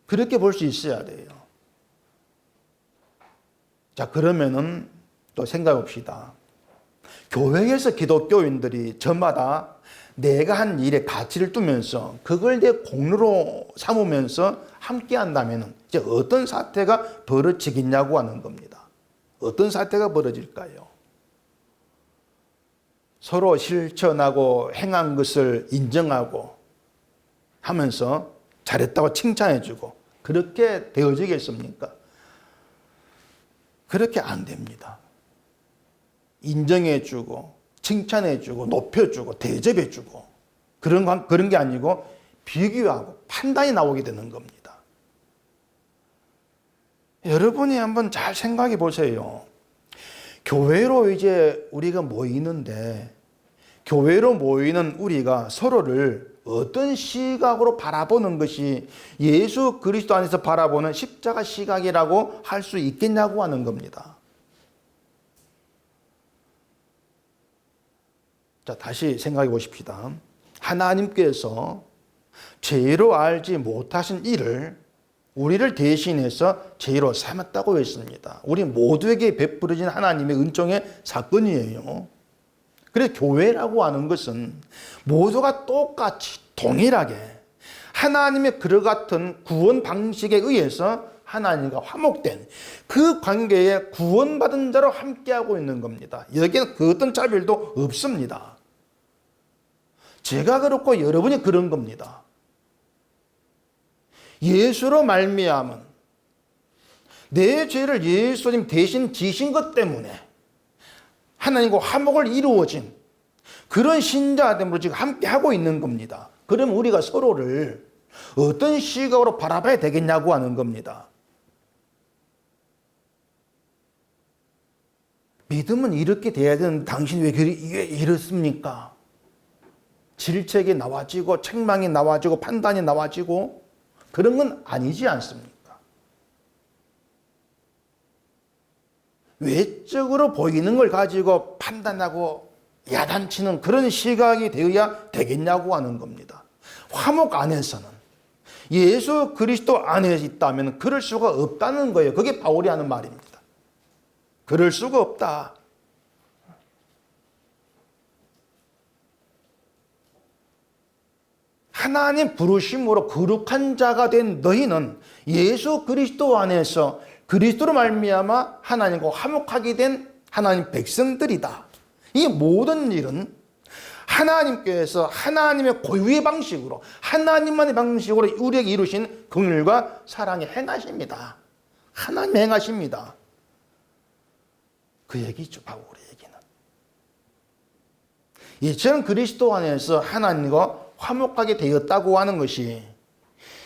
그렇게 볼 수 있어야 돼요. 자, 그러면은 또 생각해 봅시다. 교회에서 기독교인들이 저마다 내가 한 일에 가치를 두면서 그걸 내 공로로 삼으면서 함께 한다면 이제 어떤 사태가 벌어지겠냐고 하는 겁니다. 어떤 사태가 벌어질까요? 서로 실천하고 행한 것을 인정하고 하면서 잘했다고 칭찬해주고 그렇게 되어지겠습니까? 그렇게 안 됩니다. 인정해주고 칭찬해주고 높여주고 대접해주고 그런 게 아니고 비교하고 판단이 나오게 되는 겁니다. 여러분이 한번 잘 생각해 보세요. 교회로 이제 우리가 모이는데 교회로 모이는 우리가 서로를 어떤 시각으로 바라보는 것이 예수 그리스도 안에서 바라보는 십자가 시각이라고 할 수 있겠냐고 하는 겁니다. 자, 다시 생각해 보십시다. 하나님께서 죄로 알지 못하신 이를 우리를 대신해서 죄로 삼았다고 했습니다. 우리 모두에게 베풀어진 하나님의 은총의 사건이에요. 그래서 교회라고 하는 것은 모두가 똑같이 동일하게 하나님의 그와 같은 구원 방식에 의해서 하나님과 화목된 그 관계에 구원받은 자로 함께하고 있는 겁니다. 여기에 그 어떤 차별도 없습니다. 제가 그렇고 여러분이 그런 겁니다. 예수로 말미암은 내 죄를 예수님 대신 지신 것 때문에 하나님과 화목을 이루어진 그런 신자됨으로 지금 함께하고 있는 겁니다. 그럼 우리가 서로를 어떤 시각으로 바라봐야 되겠냐고 하는 겁니다. 믿음은 이렇게 돼야 되는데 당신 왜 이렇습니까? 질책이 나와지고 책망이 나와지고 판단이 나와지고 그런 건 아니지 않습니까? 외적으로 보이는 걸 가지고 판단하고 야단치는 그런 시각이 되어야 되겠냐고 하는 겁니다. 화목 안에서는 예수 그리스도 안에 있다면 그럴 수가 없다는 거예요. 그게 바울이 하는 말입니다. 그럴 수가 없다. 하나님 부르심으로 거룩한 자가 된 너희는 예수 그리스도 안에서 그리스도로 말미암아 하나님과 화목하게 된 하나님 백성들이다. 이 모든 일은 하나님께서 하나님의 고유의 방식으로 하나님만의 방식으로 우리에게 이루신 긍휼과 사랑의 행하십니다. 하나님 행하십니다. 그 얘기죠, 바울의 얘기는. 이처럼 그리스도 안에서 하나님과 화목하게 되었다고 하는 것이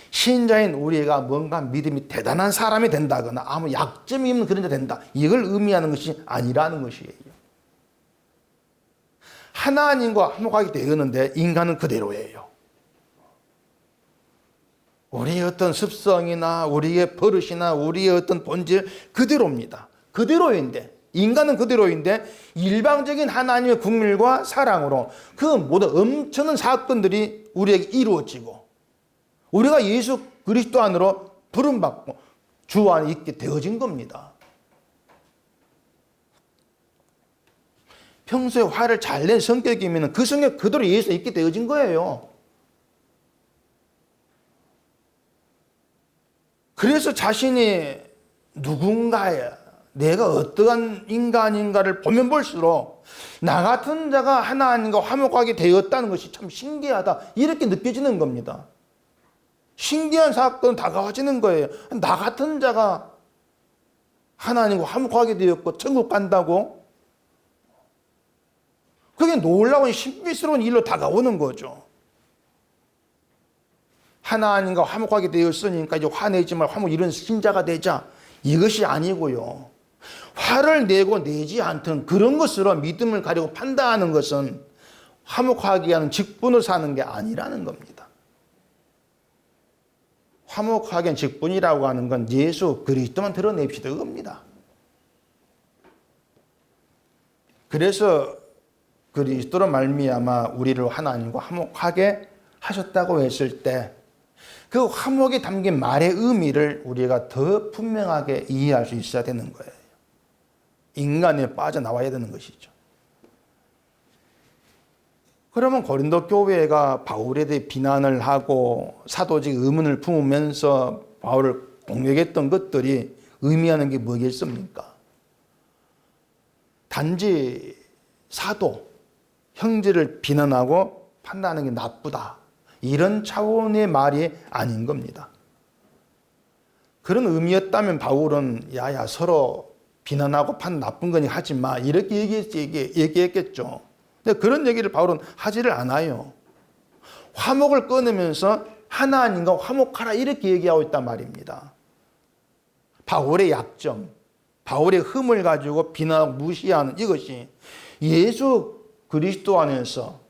신자인 우리가 뭔가 믿음이 대단한 사람이 된다거나 아무 약점이 없는 그런 자 된다, 이걸 의미하는 것이 아니라는 것이에요. 하나님과 화목하게 되었는데 인간은 그대로예요. 우리의 어떤 습성이나 우리의 버릇이나 우리의 어떤 본질 그대로입니다. 그대로인데, 인간은 그대로인데 일방적인 하나님의 국률과 사랑으로 그 모든 엄청난 사건들이 우리에게 이루어지고 우리가 예수 그리스도 안으로 부름받고 주 안에 있게 되어진 겁니다. 평소에 화를 잘 낸 성격이면 그 성격 그대로 예수에 있게 되어진 거예요. 그래서 자신이 누군가에 내가 어떠한 인간인가를 보면 볼수록 나 같은 자가 하나님과 화목하게 되었다는 것이 참 신기하다, 이렇게 느껴지는 겁니다. 신기한 사건 다가와지는 거예요. 나 같은 자가 하나님과 화목하게 되었고 천국 간다고? 그게 놀라운 신비스러운 일로 다가오는 거죠. 하나님과 화목하게 되었으니까 이제 화내지 말, 화목 이런 신자가 되자, 이것이 아니고요. 화를 내고 내지 않던 그런 것으로 믿음을 가지고 판단하는 것은 화목하게 하는 직분을 사는 게 아니라는 겁니다. 화목하게 하는 직분이라고 하는 건 예수 그리스도만 드러냅시다, 그겁니다. 그래서 그리스도로 말미암아 우리를 하나님과 화목하게 하셨다고 했을 때 그 화목에 담긴 말의 의미를 우리가 더 분명하게 이해할 수 있어야 되는 거예요. 인간에 빠져나와야 되는 것이죠. 그러면 고린도 교회가 바울에 대해 비난을 하고 사도직 의문을 품으면서 바울을 공격했던 것들이 의미하는 게 뭐겠습니까? 단지 사도, 형제를 비난하고 판단하는 게 나쁘다, 이런 차원의 말이 아닌 겁니다. 그런 의미였다면 바울은 야야 서로 비난하고 판 나쁜 거니 하지 마, 이렇게 얘기했겠죠. 근데 그런 얘기를 바울은 하지를 않아요. 화목을 끊으면서 하나님과 화목하라, 이렇게 얘기하고 있단 말입니다. 바울의 약점, 바울의 흠을 가지고 비난하고 무시하는 이것이 예수 그리스도 안에서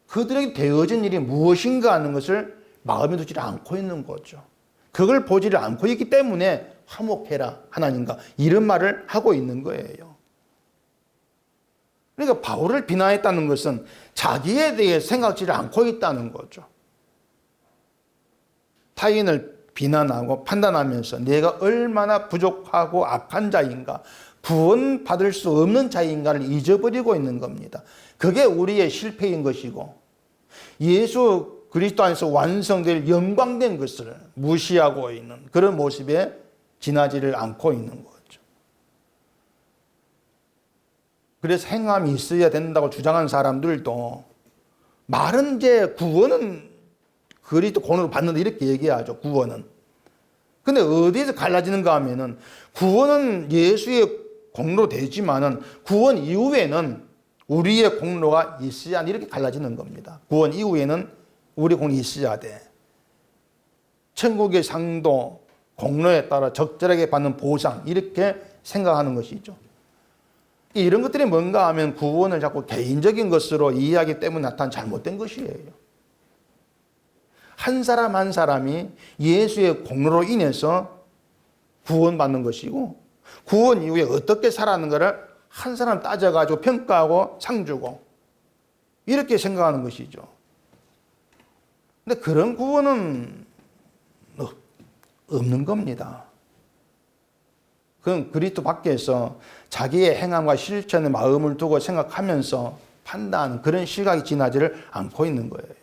그들에게 되어진 일이 무엇인가 하는 것을 마음에 두지 않고 있는 거죠. 그걸 보지를 않고 있기 때문에 화목해라 하나님과, 이런 말을 하고 있는 거예요. 그러니까 바울을 비난했다는 것은 자기에 대해 생각지를 않고 있다는 거죠. 타인을 비난하고 판단하면서 내가 얼마나 부족하고 악한 자인가, 구원받을 수 없는 자인가를 잊어버리고 있는 겁니다. 그게 우리의 실패인 것이고 예수 그리스도 안에서 완성될 영광된 것을 무시하고 있는 그런 모습에 지나지를 않고 있는 거죠. 그래서 행함이 있어야 된다고 주장하는 사람들도 말은 이제 구원은 그리스도 공로로 받는다, 이렇게 얘기하죠. 구원은. 근데 어디에서 갈라지는가 하면은 구원은 예수의 공로로 되지만은 구원 이후에는 우리의 공로가 있어야 한다, 이렇게 갈라지는 겁니다. 구원 이후에는 우리 공이 있어야 돼. 천국의 상도, 공로에 따라 적절하게 받는 보상, 이렇게 생각하는 것이죠. 이런 것들이 뭔가 하면 구원을 자꾸 개인적인 것으로 이해하기 때문에 나타난 잘못된 것이에요. 한 사람 한 사람이 예수의 공로로 인해서 구원받는 것이고 구원 이후에 어떻게 살았는가를 한 사람 따져가지고 평가하고 상 주고 이렇게 생각하는 것이죠. 근데 그런 구원은 없는 겁니다. 그건 그리스도 밖에서 자기의 행함과 실천에 마음을 두고 생각하면서 판단하는 그런 시각이 지나지를 않고 있는 거예요.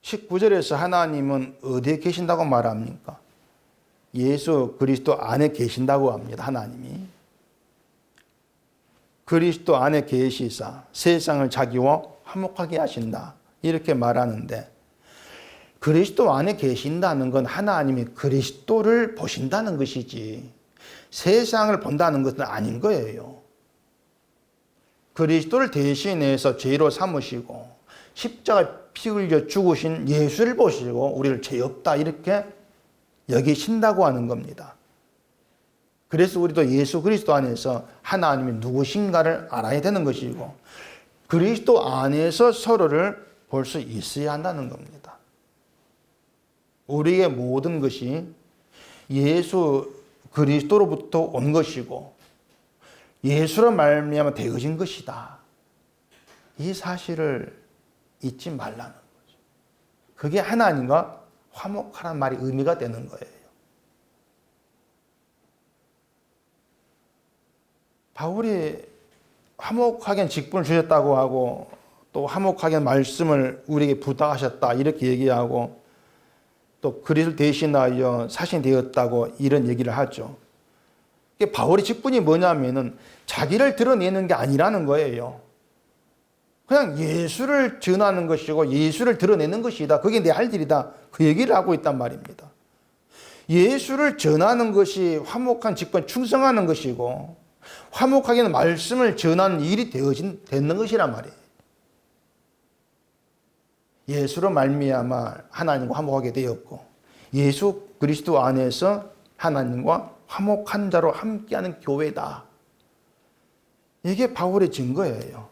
19절에서 하나님은 어디에 계신다고 말합니까? 예수 그리스도 안에 계신다고 합니다. 하나님이. 그리스도 안에 계시사 세상을 자기와 화목하게 하신다, 이렇게 말하는데 그리스도 안에 계신다는 건 하나님이 그리스도를 보신다는 것이지 세상을 본다는 것은 아닌 거예요. 그리스도를 대신해서 죄로 삼으시고 십자가 피 흘려 죽으신 예수를 보시고 우리를 죄 없다 이렇게 여기신다고 하는 겁니다. 그래서 우리도 예수 그리스도 안에서 하나님이 누구신가를 알아야 되는 것이고 그리스도 안에서 서로를 볼 수 있어야 한다는 겁니다. 우리의 모든 것이 예수 그리스도로부터 온 것이고 예수로 말미암아 되어진 것이다. 이 사실을 잊지 말라는 거죠. 그게 하나님과 화목하라는 말이 의미가 되는 거예요. 바울이 화목하게 직분을 주셨다고 하고 또 화목하게 말씀을 우리에게 부탁하셨다 이렇게 얘기하고 또 그리스도를 대신하여 사신되었다고 이런 얘기를 하죠. 바울의 직분이 뭐냐면은 자기를 드러내는 게 아니라는 거예요. 그냥 예수를 전하는 것이고 예수를 드러내는 것이다. 그게 내 할 일이다. 그 얘기를 하고 있단 말입니다. 예수를 전하는 것이 화목한 직분 충성하는 것이고 화목하게는 말씀을 전하는 일이 되는 것이란 말이에요. 예수로 말미암아 하나님과 화목하게 되었고 예수 그리스도 안에서 하나님과 화목한 자로 함께하는 교회다. 이게 바울의 증거예요.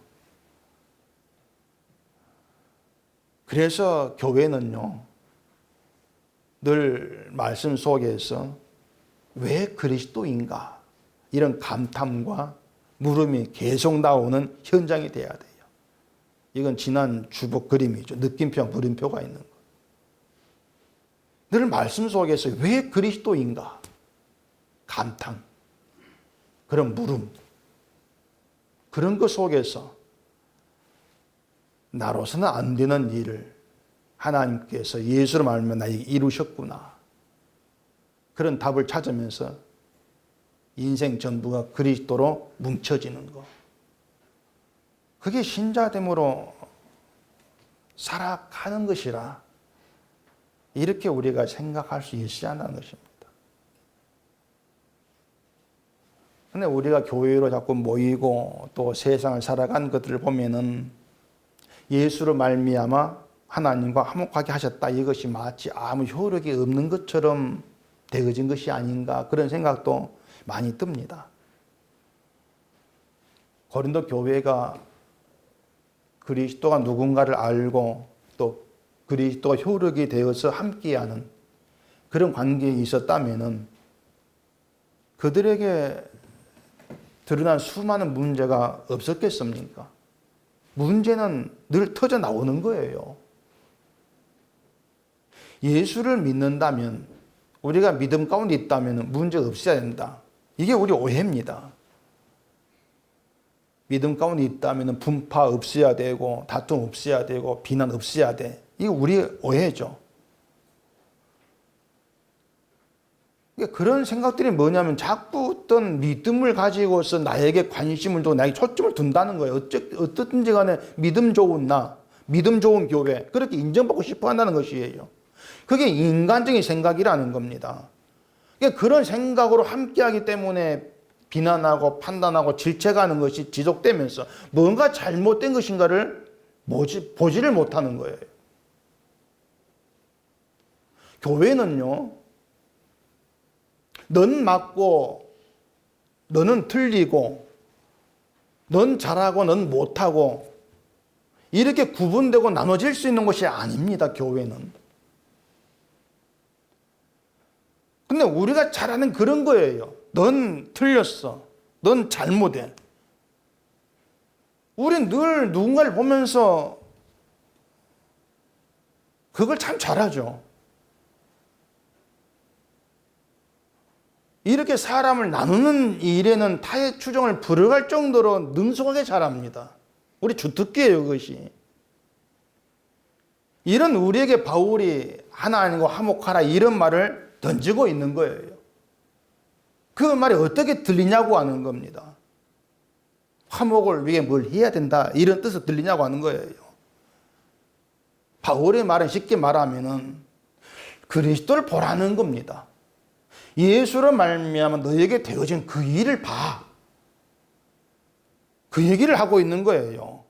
그래서 교회는요, 늘 말씀 속에서 왜 그리스도인가? 이런 감탄과 물음이 계속 나오는 현장이 돼야 돼요. 이건 지난 주복 그림이죠. 느낌표, 물음표가 있는 거. 늘 말씀 속에서 왜 그리스도인가? 감탄, 그런 물음, 그런 것 속에서 나로서는 안 되는 일을 하나님께서 예수로 말하며 나에게 이루셨구나. 그런 답을 찾으면서 인생 전부가 그리스도로 뭉쳐지는 것. 그게 신자됨으로 살아가는 것이라 이렇게 우리가 생각할 수 있어야 한다는 것입니다. 근데 우리가 교회로 자꾸 모이고 또 세상을 살아간 것들을 보면은 예수로 말미암아 하나님과 화목하게 하셨다. 이것이 마치 아무 효력이 없는 것처럼 되어진 것이 아닌가 그런 생각도 많이 듭니다. 고린도 교회가 그리스도가 누군가를 알고 또 그리스도가 효력이 되어서 함께하는 그런 관계에 있었다면은 그들에게 드러난 수많은 문제가 없었겠습니까? 문제는 늘 터져 나오는 거예요. 예수를 믿는다면, 우리가 믿음 가운데 있다면 문제 없어야 된다. 이게 우리 오해입니다. 믿음 가운데 있다면 분파 없어야 되고, 다툼 없어야 되고, 비난 없어야 돼. 이게 우리 오해죠. 그런 생각들이 뭐냐면 자꾸 어떤 믿음을 가지고서 나에게 관심을 두고 나에게 초점을 둔다는 거예요. 어떻든지 간에 믿음 좋은 나, 믿음 좋은 교회, 그렇게 인정받고 싶어 한다는 것이에요. 그게 인간적인 생각이라는 겁니다. 그런 생각으로 함께하기 때문에 비난하고 판단하고 질책하는 것이 지속되면서 뭔가 잘못된 것인가를 보지를 못하는 거예요. 교회는요, 넌 맞고 너는 틀리고 넌 잘하고 넌 못하고 이렇게 구분되고 나눠질 수 있는 것이 아닙니다. 교회는. 근데 우리가 잘하는 그런 거예요. 넌 틀렸어. 넌 잘못해. 우린 늘 누군가를 보면서 그걸 참 잘하죠. 이렇게 사람을 나누는 일에는 타의 추종을 불허할 정도로 능숙하게 잘합니다. 우리 주특기예요, 그것이. 이런 우리에게 바울이 하나님과 화목하라 이런 말을 던지고 있는 거예요. 그 말이 어떻게 들리냐고 하는 겁니다. 화목을 위해 뭘 해야 된다 이런 뜻으로 들리냐고 하는 거예요. 바울의 말은 쉽게 말하면은 그리스도를 보라는 겁니다. 예수로 말미암아 너에게 되어진 그 일을 봐. 그 얘기를 하고 있는 거예요.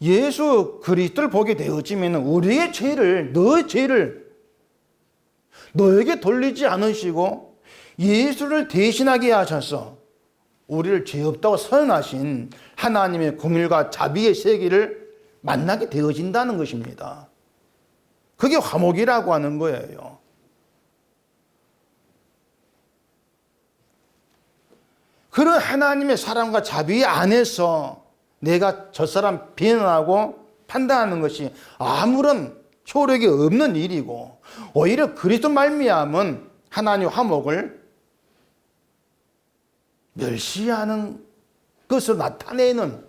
예수 그리스도를 보게 되어지면 우리의 죄를, 너의 죄를 너에게 돌리지 않으시고 예수를 대신하게 하셔서 우리를 죄 없다고 선언하신 하나님의 공의와 자비의 세계를 만나게 되어진다는 것입니다. 그게 화목이라고 하는 거예요. 그런 하나님의 사랑과 자비 안에서 내가 저 사람 비난하고 판단하는 것이 아무런 효력이 없는 일이고, 오히려 그리스도 말미암은 하나님 화목을 멸시하는 것으로 나타내는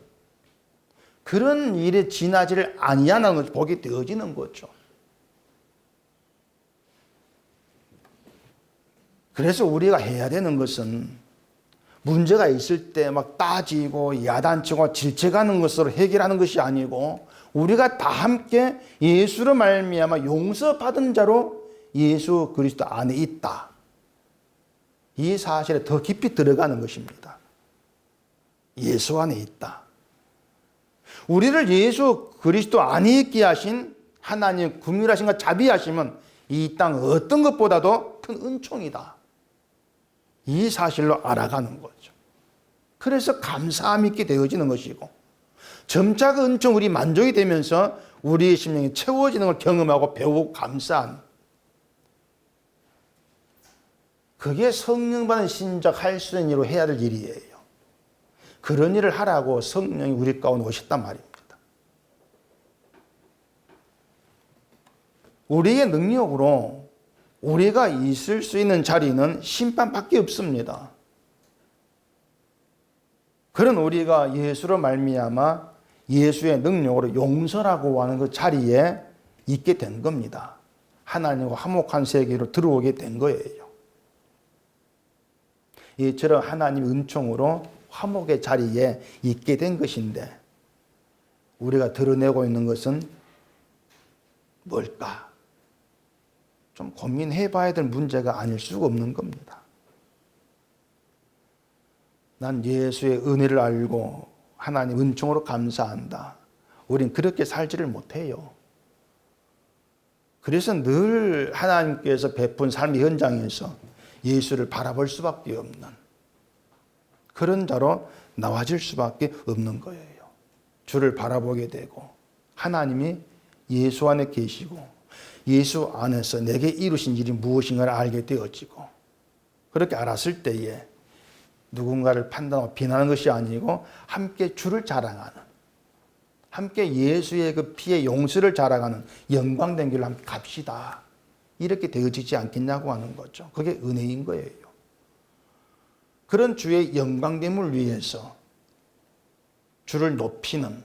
그런 일에 지나지를 아니하는 것을 보게 되어지는 거죠. 그래서 우리가 해야 되는 것은 문제가 있을 때 막 따지고 야단치고 질책하는 것으로 해결하는 것이 아니고, 우리가 다 함께 예수로 말미암아 용서받은 자로 예수 그리스도 안에 있다. 이 사실에 더 깊이 들어가는 것입니다. 예수 안에 있다. 우리를 예수 그리스도 안에 있게 하신 하나님의 긍휼하심과 자비하심은 이 땅 어떤 것보다도 큰 은총이다. 이 사실로 알아가는 거죠. 그래서 감사함 있게 되어지는 것이고, 점차 그 은총 우리 만족이 되면서 우리의 심령이 채워지는 걸 경험하고 배우고 감사한, 그게 성령 받은 신적 할 수 있는 일로 해야 될 일이에요. 그런 일을 하라고 성령이 우리 가운데 오셨단 말입니다. 우리의 능력으로 우리가 있을 수 있는 자리는 심판밖에 없습니다. 그런 우리가 예수로 말미암아 예수의 능력으로 용서라고 하는 그 자리에 있게 된 겁니다. 하나님과 화목한 세계로 들어오게 된 거예요. 이처럼 하나님 은총으로 화목의 자리에 있게 된 것인데, 우리가 드러내고 있는 것은 뭘까? 좀 고민해 봐야 될 문제가 아닐 수가 없는 겁니다. 난 예수의 은혜를 알고 하나님 은총으로 감사한다. 우린 그렇게 살지를 못해요. 그래서 늘 하나님께서 베푼 삶의 현장에서 예수를 바라볼 수밖에 없는 그런 자로 나와질 수밖에 없는 거예요. 주를 바라보게 되고, 하나님이 예수 안에 계시고 예수 안에서 내게 이루신 일이 무엇인가를 알게 되어지고, 그렇게 알았을 때에 누군가를 판단하고 비난하는 것이 아니고 함께 주를 자랑하는, 함께 예수의 그 피의 용서를 자랑하는 영광된 길로 함께 갑시다. 이렇게 되어지지 않겠냐고 하는 거죠. 그게 은혜인 거예요. 그런 주의 영광됨을 위해서 주를 높이는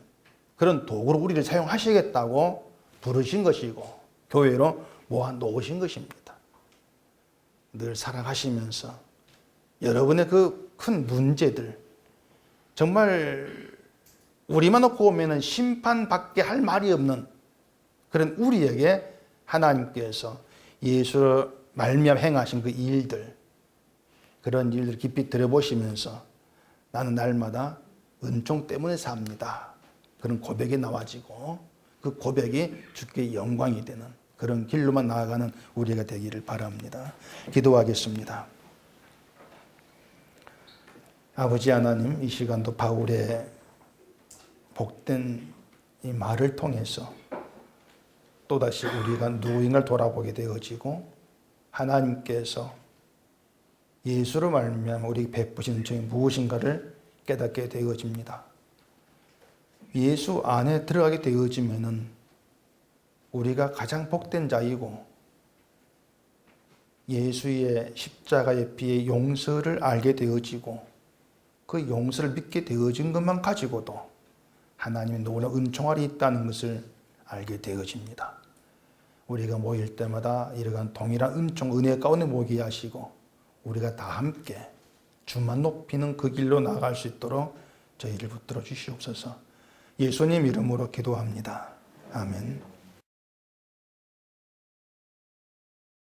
그런 도구로 우리를 사용하시겠다고 부르신 것이고 교회로 모아 놓으신 것입니다. 늘 살아가시면서 여러분의 그 큰 문제들, 정말 우리만 놓고 보면 심판밖에 할 말이 없는 그런 우리에게 하나님께서 예수로 말미암아 행하신 그 일들, 그런 일들 깊이 들여보시면서 나는 날마다 은총 때문에 삽니다. 그런 고백이 나와지고 그 고백이 주께 영광이 되는 그런 길로만 나아가는 우리가 되기를 바랍니다. 기도하겠습니다. 아버지 하나님, 이 시간도 바울의 복된 이 말을 통해서 또다시 우리가 누구인가를 돌아보게 되어지고, 하나님께서 예수로 말미암아 우리에게 베푸신 은총이 무엇인가를 깨닫게 되어집니다. 예수 안에 들어가게 되어지면은 우리가 가장 복된 자이고, 예수의 십자가의 피의 용서를 알게 되어지고, 그 용서를 믿게 되어진 것만 가지고도 하나님의 놀라운 은총 아래 있다는 것을 알게 되어집니다. 우리가 모일 때마다 이러한 동일한 은총, 은혜 가운데 모이게 하시고, 우리가 다 함께 주만 높이는 그 길로 나아갈 수 있도록 저희를 붙들어 주시옵소서. 예수님 이름으로 기도합니다. 아멘.